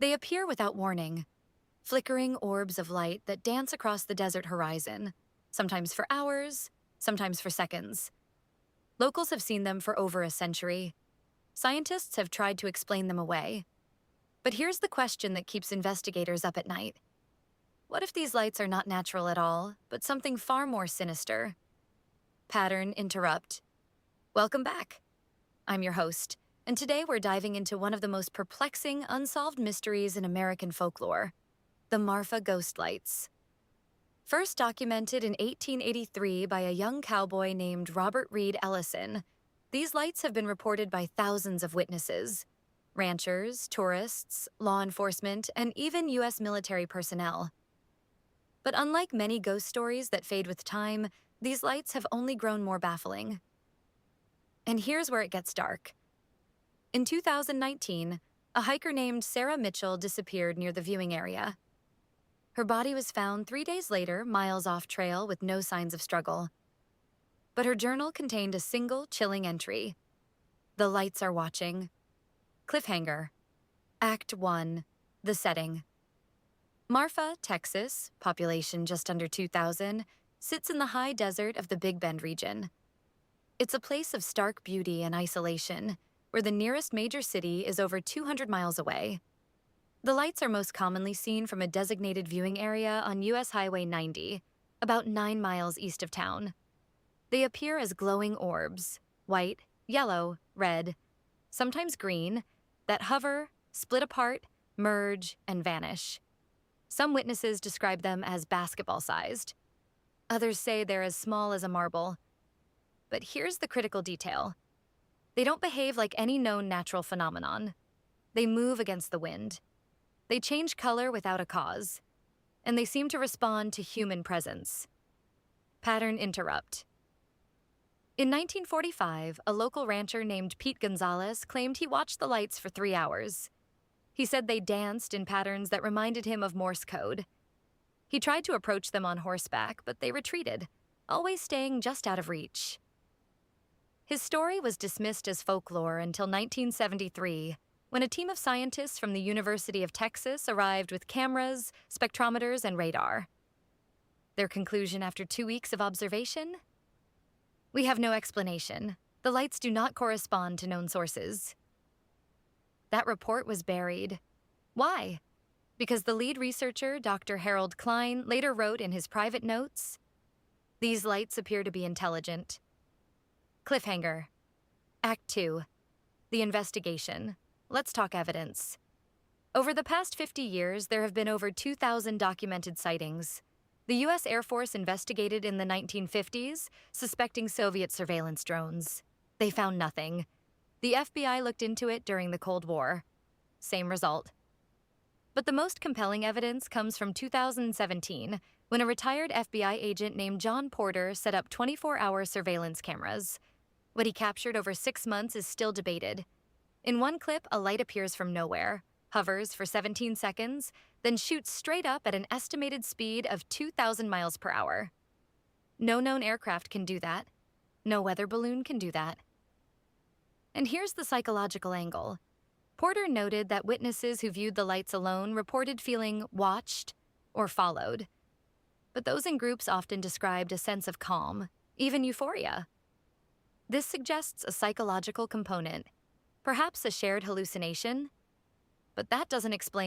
They appear without warning, flickering orbs of light that dance across the desert horizon, sometimes for hours, sometimes for seconds. Locals have seen them for over a century. Scientists have tried to explain them away. But here's the question that keeps investigators up at night. What if these lights are not natural at all, but something far more sinister? Pattern interrupt. Welcome back. I'm your host, and today we're diving into one of the most perplexing, unsolved mysteries in American folklore, the Marfa ghost lights. First documented in 1883 by a young cowboy named Robert Reed Ellison, these lights have been reported by thousands of witnesses: ranchers, tourists, law enforcement, and even U.S. military personnel. But unlike many ghost stories that fade with time, these lights have only grown more baffling. And here's where it gets dark. In 2019, a hiker named Sarah Mitchell disappeared near the viewing area. Her body was found 3 days later, miles off trail with no signs of struggle. But her journal contained a single chilling entry. The lights are watching. Cliffhanger. Act 1. The setting. Marfa, Texas, population just under 2,000, sits in the high desert of the Big Bend region. It's a place of stark beauty and isolation, where the nearest major city is over 200 miles away. The lights are most commonly seen from a designated viewing area on U.S. Highway 90, about 9 miles east of town. They appear as glowing orbs, white, yellow, red, sometimes green, that hover, split apart, merge, and vanish. Some witnesses describe them as basketball-sized. Others say they're as small as a marble. But here's the critical detail. They don't behave like any known natural phenomenon. They move against the wind. They change color without a cause. And they seem to respond to human presence. Pattern interrupt. In 1945, a local rancher named Pete Gonzalez claimed he watched the lights for 3 hours. He said they danced in patterns that reminded him of Morse code. He tried to approach them on horseback, but they retreated, always staying just out of reach. His story was dismissed as folklore until 1973, when a team of scientists from the University of Texas arrived with cameras, spectrometers, and radar. Their conclusion after 2 weeks of observation? We have no explanation. The lights do not correspond to known sources. That report was buried. Why? Because the lead researcher, Dr. Harold Klein, later wrote in his private notes, "These lights appear to be intelligent." Cliffhanger. Act 2. The investigation. Let's talk evidence. Over the past 50 years, there have been over 2,000 documented sightings. The U.S. Air Force investigated in the 1950s, suspecting Soviet surveillance drones. They found nothing. The FBI looked into it during the Cold War. Same result. But the most compelling evidence comes from 2017, when a retired FBI agent named John Porter set up 24-hour surveillance cameras. What he captured over 6 months is still debated. In one clip, a light appears from nowhere, hovers for 17 seconds, then shoots straight up at an estimated speed of 2,000 miles per hour. No known aircraft can do that. No weather balloon can do that. And here's the psychological angle. Porter noted that witnesses who viewed the lights alone reported feeling watched or followed. But those in groups often described a sense of calm, even euphoria. This suggests a psychological component, perhaps a shared hallucination. But that doesn't explain